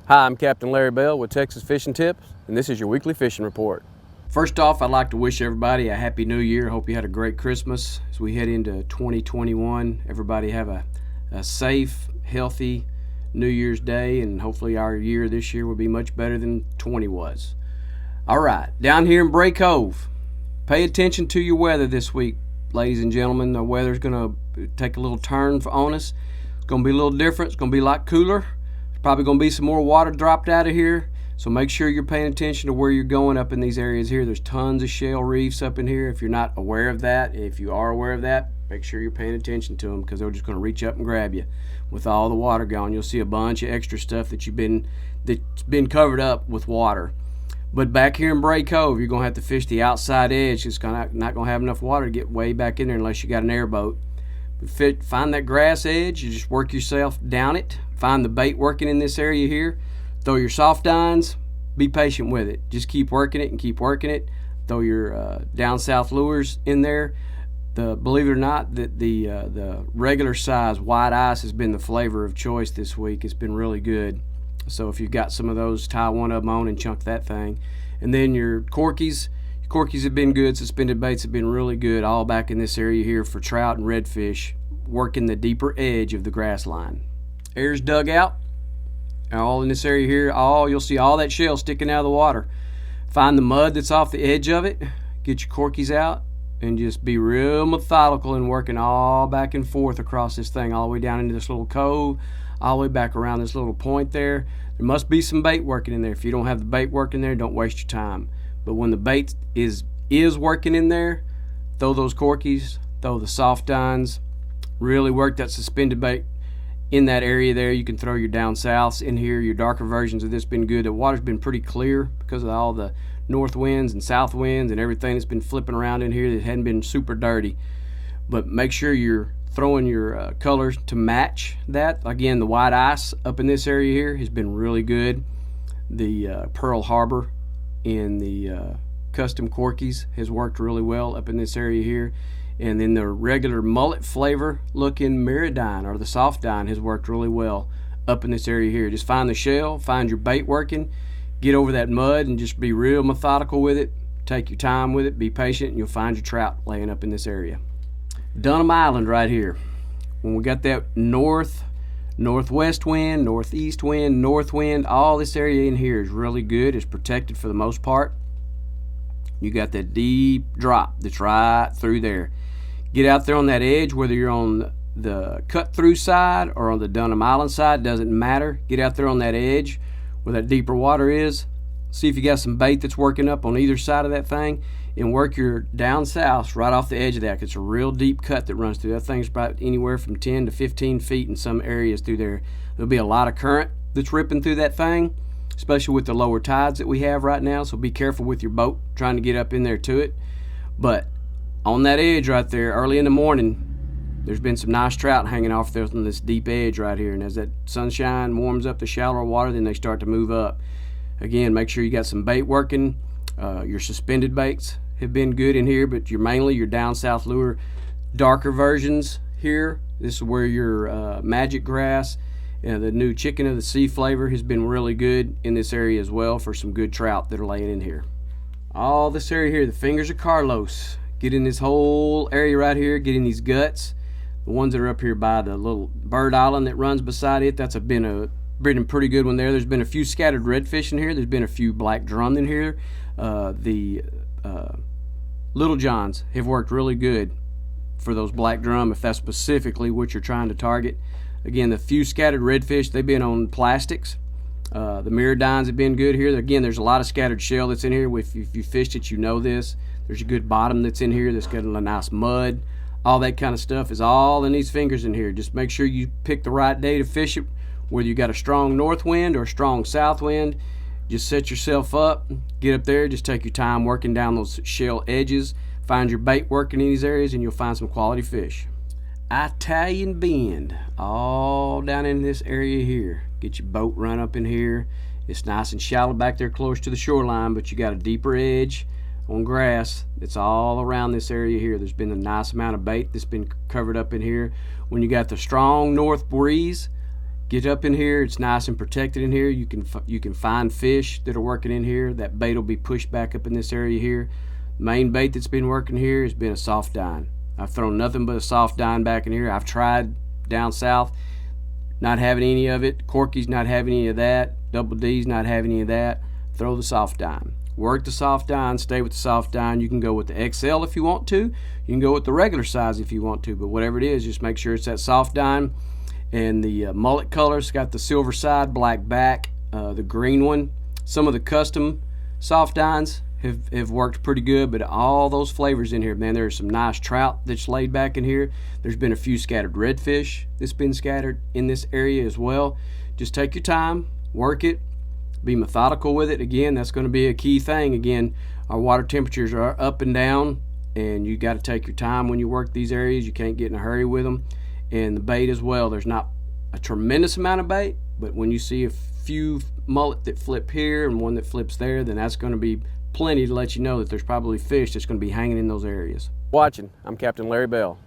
Hi, I'm Captain Larry Bell with Texas Fishing Tips, and this is your weekly fishing report. First off, I'd like to wish everybody a Happy New Year. Hope you had a great Christmas. As we head into 2021, everybody have a safe, healthy New Year's Day, and hopefully our year this year will be much better than 20 was. All right, down here in Bray, Cove, pay attention to your weather this week, ladies and gentlemen. The weather's going to take a little turn on us. It's going to be a little different. It's going to be a lot cooler. Probably going to be some more water dropped out of here, so make sure you're paying attention to where you're going up in these areas here. There's tons of shale reefs up in here. If you're not aware of that, if you are aware of that, make sure you're paying attention to them, because they're just going to reach up and grab you. With all the water gone, you'll see a bunch of extra stuff that's been covered up with water. But back here in Bray Cove, you're going to have to fish the outside edge. It's not going to have enough water to get way back in there unless you got an airboat. Find that grass edge, you just work yourself down it. Find the bait working in this area here. Throw your soft dines, be patient with it. Just keep working it and keep working it. Throw your down south lures in there. Believe it or not, the regular size white ice has been the flavor of choice this week. It's been really good. So if you've got some of those, tie one of them on and chunk that thing. And then your corkies. Corkies have been good. Suspended baits have been really good, all back in this area here for trout and redfish, working the deeper edge of the grass line. Air's dug out. All in this area here, you'll see all that shell sticking out of the water. Find the mud that's off the edge of it. Get your corkies out and just be real methodical in working all back and forth across this thing, all the way down into this little cove, all the way back around this little point there. There must be some bait working in there. If you don't have the bait working there, don't waste your time. But when the bait is working in there, throw those corkies, throw the soft dines, really work that suspended bait in that area there. You can throw your down souths in here. Your darker versions of this been good. The water's been pretty clear because of all the north winds and south winds and everything that's been flipping around in here that hadn't been super dirty. But make sure you're throwing your colors to match that. Again, the white ice up in this area here has been really good. The Pearl Harbor in the custom corkies has worked really well up in this area here. And then the regular mullet flavor looking Miridine, or the soft dine, has worked really well up in this area here. Just find the shell, find your bait working, get over that mud, and just be real methodical with it. Take your time with it, be patient, and you'll find your trout laying up in this area. Dunham Island right here. When we got that northwest wind, northeast wind, north wind, all this area in here is really good. It's protected for the most part. You got that deep drop that's right through there. Get out there on that edge, whether you're on the cut-through side or on the Dunham Island side, doesn't matter. Get out there on that edge where that deeper water is. See if you got some bait that's working up on either side of that thing, and work your down south right off the edge of that. It's a real deep cut that runs through. That thing's about anywhere from 10 to 15 feet in some areas through there. There'll be a lot of current that's ripping through that thing, especially with the lower tides that we have right now, so be careful with your boat trying to get up in there to it. But on that edge right there, early in the morning, there's been some nice trout hanging off there on this deep edge right here, and as that sunshine warms up the shallower water, then they start to move up. Again, make sure you got some bait working. Your suspended baits have been good in here, but mainly your down south lure, darker versions here. This is where your magic grass, the new chicken of the sea flavor has been really good in this area as well for some good trout that are laying in here. All this area here, the fingers of Carlos. Get in this whole area right here, get in these guts. The ones that are up here by the little bird island that runs beside it, that's been a pretty good one there. There's been a few scattered redfish in here. There's been a few black drum in here. The Little Johns have worked really good for those black drum, if that's specifically what you're trying to target. Again, the few scattered redfish, they've been on plastics. The Miridines have been good here. Again, there's a lot of scattered shell that's in here. If you fished it, you know this. There's a good bottom that's in here that's got a nice mud. All that kind of stuff is all in these fingers in here. Just make sure you pick the right day to fish it, whether you got a strong north wind or a strong south wind. Just set yourself up, get up there, just take your time working down those shell edges. Find your bait working in these areas, and you'll find some quality fish. Italian Bend, all down in this area here. Get your boat run up in here. It's nice and shallow back there close to the shoreline, but you got a deeper edge on grass. It's all around this area here. There's been a nice amount of bait that's been covered up in here. When you got the strong north breeze, Get up in here. It's nice and protected in here. You can find fish that are working in here. That bait will be pushed back up in this area here. Main bait that's been working here has been a soft dine. I've thrown nothing but a soft dine back in here. I've tried down south, not having any of it. Corky's not having any of that. Double D's not having any of that. Throw the soft dine. Work the soft dine. Stay with the soft dine. You can go with the XL if you want to. You can go with the regular size if you want to. But whatever it is, just make sure it's that soft dine. And the mullet color's got the silver side, black back. The green one. Some of the custom soft dines have worked pretty good, but all those flavors in here, man. There's some nice trout that's laid back in here. There's been a few scattered redfish that's been scattered in this area as well. Just take your time, work it, be methodical with it. Again, that's going to be a key thing. Again, our water temperatures are up and down, and you got to take your time when you work these areas. You can't get in a hurry with them. And the bait as well, there's not a tremendous amount of bait, but when you see a few mullet that flip here and one that flips there, then that's going to be plenty to let you know that there's probably fish that's going to be hanging in those areas. Watching, I'm Captain Larry Bell.